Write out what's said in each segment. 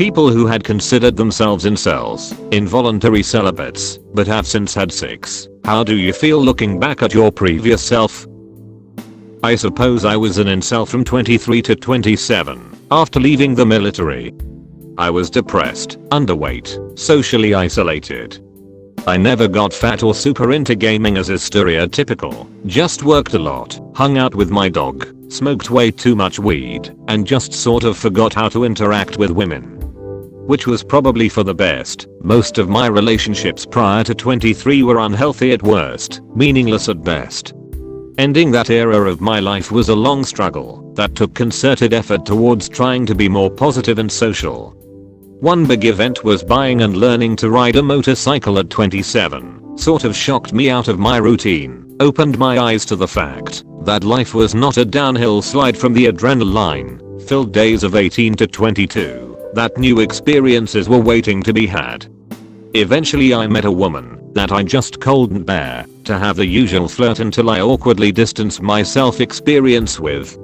People who had considered themselves incels, involuntary celibates, but have since had sex. How do you feel looking back at your previous self? I suppose I was an incel from 23 to 27, after leaving the military. I was depressed, underweight, socially isolated. I never got fat or super into gaming as is stereotypical, just worked a lot, hung out with my dog, smoked way too much weed, and just sort of forgot how to interact with women. Which was probably for the best. Most of my relationships prior to 23 were unhealthy at worst, meaningless at best. Ending that era of my life was a long struggle that took concerted effort towards trying to be more positive and social. One big event was buying and learning to ride a motorcycle at 27, sort of shocked me out of my routine, opened my eyes to the fact that life was not a downhill slide from the adrenaline-filled days of 18 to 22, that new experiences were waiting to be had. Eventually I met a woman that I just couldn't bear to have the usual flirt until I awkwardly distanced myself experience with.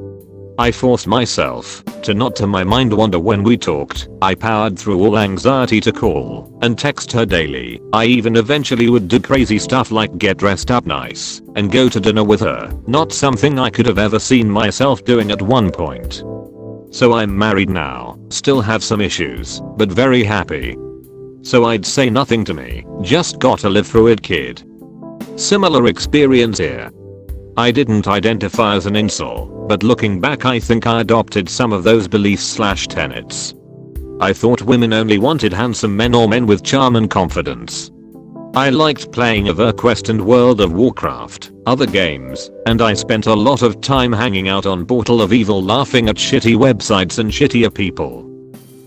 I forced myself to not to my mind wander when we talked. I powered through all anxiety to call and text her daily. I even eventually would do crazy stuff like get dressed up nice and go to dinner with her, not something I could have ever seen myself doing at one point. So I'm married now, still have some issues, but very happy. So I'd say nothing to me, just gotta live through it kid. Similar experience here. I didn't identify as an incel, but looking back I think I adopted some of those beliefs/tenets. I thought women only wanted handsome men or men with charm and confidence. I liked playing EverQuest and World of Warcraft, other games, and I spent a lot of time hanging out on Portal of Evil laughing at shitty websites and shittier people.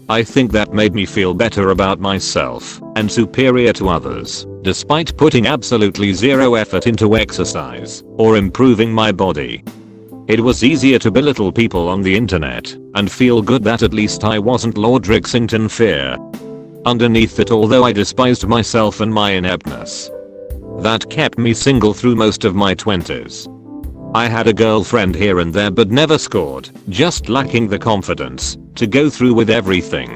I think that made me feel better about myself and superior to others, despite putting absolutely zero effort into exercise or improving my body. It was easier to belittle people on the internet and feel good that at least I wasn't Lord Rixington Fear. Underneath it all though I despised myself and my ineptness. That kept me single through most of my 20s. I had a girlfriend here and there but never scored, just lacking the confidence to go through with everything.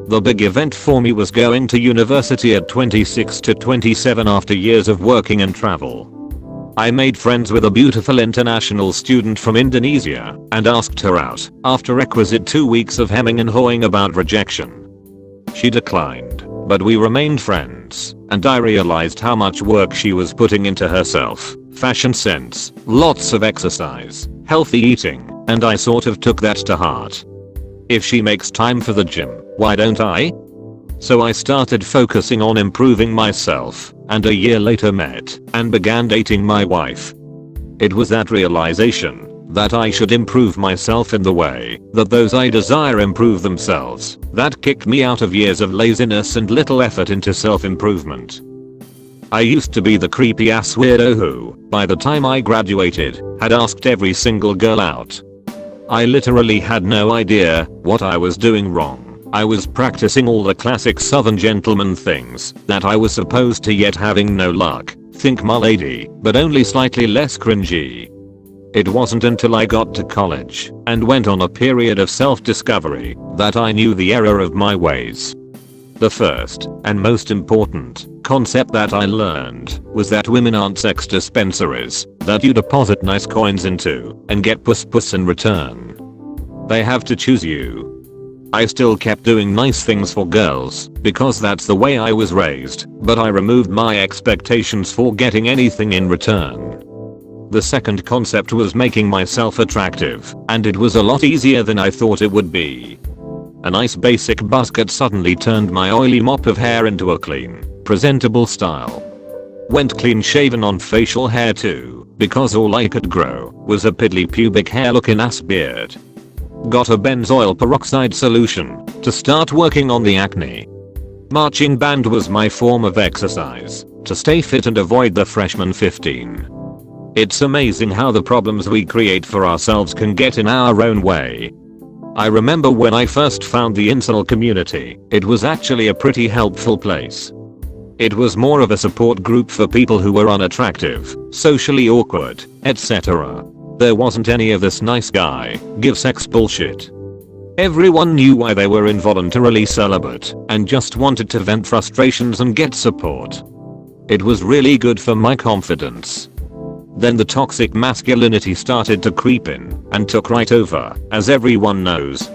The big event for me was going to university at 26 to 27 after years of working and travel. I made friends with a beautiful international student from Indonesia and asked her out after requisite 2 weeks of hemming and hawing about rejection. She declined, but we remained friends, and I realized how much work she was putting into herself, fashion sense, lots of exercise, healthy eating, and I sort of took that to heart. If she makes time for the gym, why don't I? So I started focusing on improving myself, and a year later met and began dating my wife. It was that realization that I should improve myself in the way that those I desire improve themselves that kicked me out of years of laziness and little effort into self-improvement. I used to be the creepy ass weirdo who, by the time I graduated, had asked every single girl out. I literally had no idea what I was doing wrong. I was practicing all the classic southern gentleman things that I was supposed to, yet having no luck. Think my lady, but only slightly less cringy. It wasn't until I got to college and went on a period of self-discovery that I knew the error of my ways. The first, and most important, concept that I learned was that women aren't sex dispensaries that you deposit nice coins into and get puss in return. They have to choose you. I still kept doing nice things for girls because that's the way I was raised, but I removed my expectations for getting anything in return. The second concept was making myself attractive, and it was a lot easier than I thought it would be. A nice basic buzzcut suddenly turned my oily mop of hair into a clean, presentable style. Went clean shaven on facial hair too, because all I could grow was a piddly pubic hair looking ass beard. Got a benzoyl peroxide solution to start working on the acne. Marching band was my form of exercise to stay fit and avoid the freshman 15. It's amazing how the problems we create for ourselves can get in our own way. I remember when I first found the incel community, it was actually a pretty helpful place. It was more of a support group for people who were unattractive, socially awkward, etc. There wasn't any of this nice guy, give sex bullshit. Everyone knew why they were involuntarily celibate and just wanted to vent frustrations and get support. It was really good for my confidence. Then the toxic masculinity started to creep in and took right over, as everyone knows.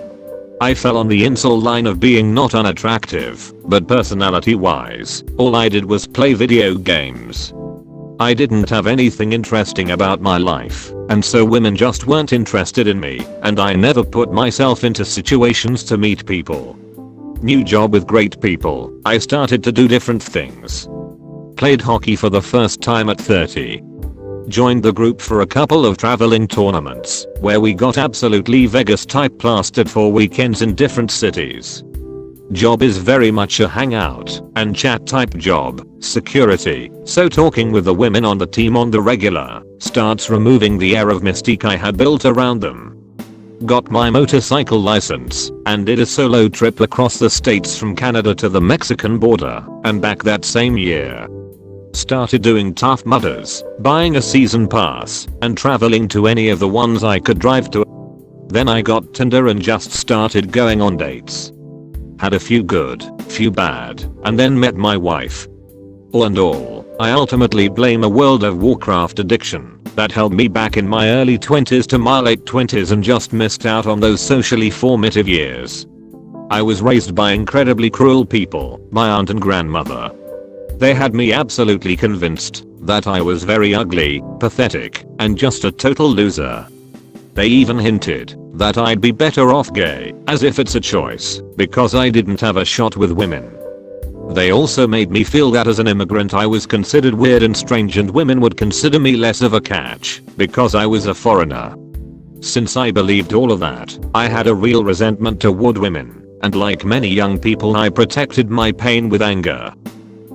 I fell on the incel line of being not unattractive, but personality wise, all I did was play video games. I didn't have anything interesting about my life, and so women just weren't interested in me, and I never put myself into situations to meet people. New job with great people, I started to do different things. Played hockey for the first time at 30. Joined the group for a couple of traveling tournaments, where we got absolutely Vegas type plastered for weekends in different cities. Job is very much a hangout and chat type job, security, so talking with the women on the team on the regular starts removing the air of mystique I had built around them. Got my motorcycle license and did a solo trip across the states from Canada to the Mexican border and back that same year. Started doing Tough Mudders, buying a season pass and traveling to any of the ones I could drive to. Then I got Tinder and just started going on dates. Had a few good, few bad, and then met my wife. All in all, I ultimately blame a World of Warcraft addiction that held me back in my early 20s to my late 20s and just missed out on those socially formative years. I was raised by incredibly cruel people, my aunt and grandmother. They had me absolutely convinced that I was very ugly, pathetic, and just a total loser. They even hinted that I'd be better off gay, as if it's a choice, because I didn't have a shot with women. They also made me feel that as an immigrant I was considered weird and strange and women would consider me less of a catch, because I was a foreigner. Since I believed all of that, I had a real resentment toward women, and like many young people I protected my pain with anger.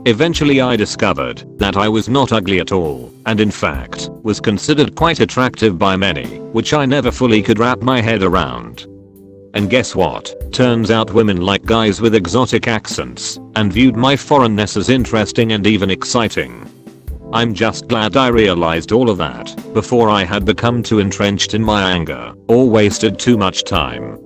Eventually I discovered that I was not ugly at all, and in fact, was considered quite attractive by many, which I never fully could wrap my head around. And guess what? Turns out women like guys with exotic accents, and viewed my foreignness as interesting and even exciting. I'm just glad I realized all of that before I had become too entrenched in my anger, or wasted too much time.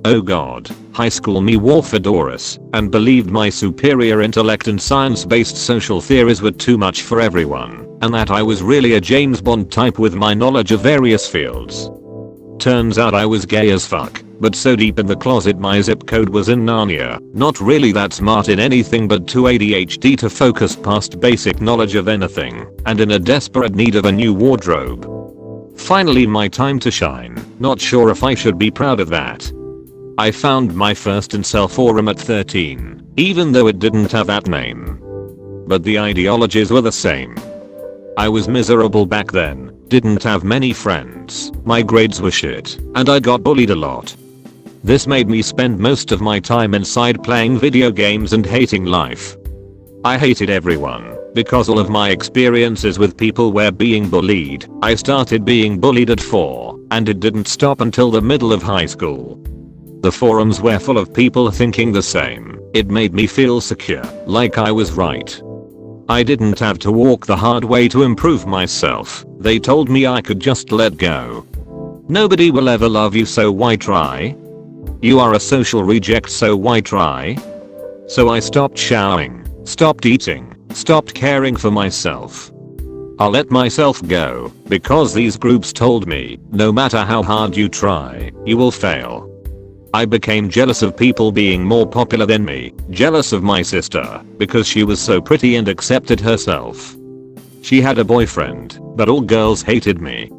Oh god, high school me wore fedoras and believed my superior intellect and science-based social theories were too much for everyone, and that I was really a James Bond type with my knowledge of various fields. Turns out I was gay as fuck, but so deep in the closet my zip code was in Narnia, not really that smart in anything but too ADHD to focus past basic knowledge of anything, and in a desperate need of a new wardrobe. Finally my time to shine, not sure if I should be proud of that. I found my first incel forum at 13, even though it didn't have that name. But the ideologies were the same. I was miserable back then, didn't have many friends, my grades were shit, and I got bullied a lot. This made me spend most of my time inside playing video games and hating life. I hated everyone, because all of my experiences with people were being bullied. I started being bullied at 4, and it didn't stop until the middle of high school. The forums were full of people thinking the same. It made me feel secure, like I was right. I didn't have to walk the hard way to improve myself. They told me I could just let go. Nobody will ever love you, so why try? You are a social reject, so why try? So I stopped showering, stopped eating, stopped caring for myself. I let myself go because these groups told me, no matter how hard you try, you will fail. I became jealous of people being more popular than me, jealous of my sister, because she was so pretty and accepted herself. She had a boyfriend, but all girls hated me.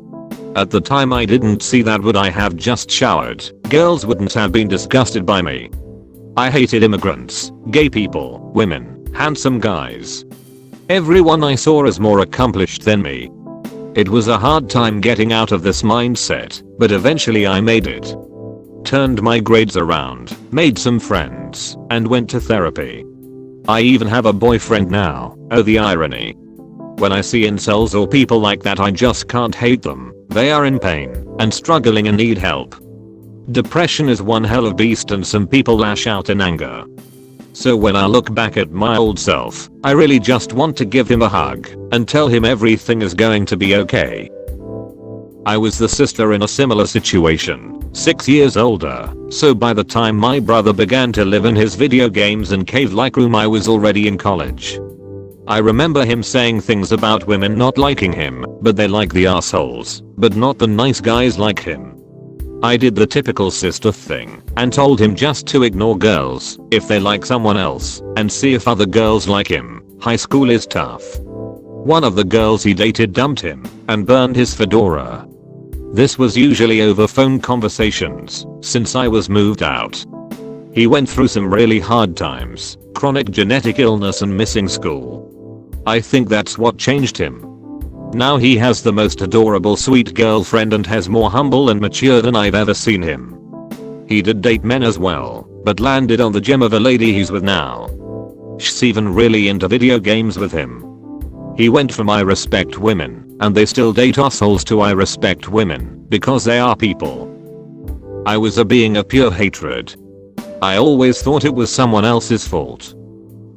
At the time I didn't see that. Would I have just showered, girls wouldn't have been disgusted by me. I hated immigrants, gay people, women, handsome guys. Everyone I saw as more accomplished than me. It was a hard time getting out of this mindset, but eventually I made it. Turned my grades around, made some friends, and went to therapy. I even have a boyfriend now. Oh, the irony. When I see incels or people like that, I just can't hate them. They are in pain and struggling and need help. Depression is one hell of a beast, and some people lash out in anger. So when I look back at my old self, I really just want to give him a hug and tell him everything is going to be okay. I was the sister in a similar situation, 6 years older, so by the time my brother began to live in his video games and cave-like room I was already in college. I remember him saying things about women not liking him, but they like the assholes, but not the nice guys like him. I did the typical sister thing and told him just to ignore girls if they like someone else and see if other girls like him. High school is tough. One of the girls he dated dumped him and burned his fedora. This was usually over phone conversations since I was moved out. He went through some really hard times, chronic genetic illness and missing school. I think that's what changed him. Now he has the most adorable sweet girlfriend and has more humble and mature than I've ever seen him. He did date men as well, but landed on the gem of a lady he's with now. She's even really into video games with him. He went from I respect women, and they still date assholes, to I respect women, because they are people. I was a being of pure hatred. I always thought it was someone else's fault.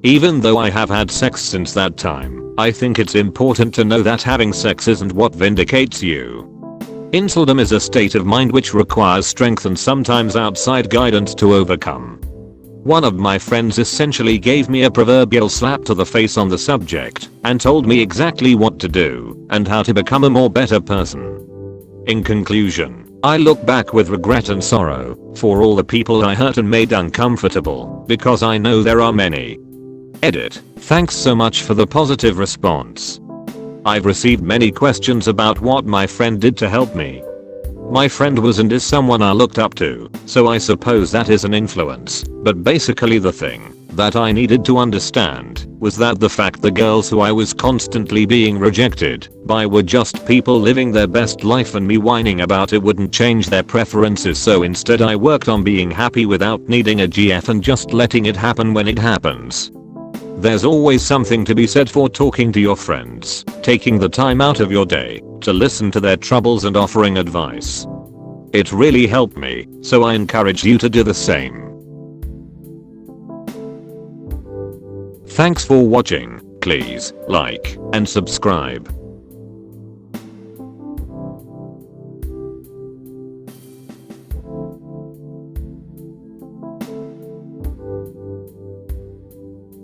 Even though I have had sex since that time, I think it's important to know that having sex isn't what vindicates you. Inceldom is a state of mind which requires strength and sometimes outside guidance to overcome. One of my friends essentially gave me a proverbial slap to the face on the subject and told me exactly what to do and how to become a more better person. In conclusion, I look back with regret and sorrow for all the people I hurt and made uncomfortable, because I know there are many. Edit. Thanks so much for the positive response. I've received many questions about what my friend did to help me. My friend was and is someone I looked up to, so I suppose that is an influence, but basically the thing that I needed to understand was that the fact the girls who I was constantly being rejected by were just people living their best life, and me whining about it wouldn't change their preferences, so instead I worked on being happy without needing a GF and just letting it happen when it happens. There's always something to be said for talking to your friends, taking the time out of your day to listen to their troubles and offering advice. It really helped me, so I encourage you to do the same. Thanks for watching. Please like and subscribe.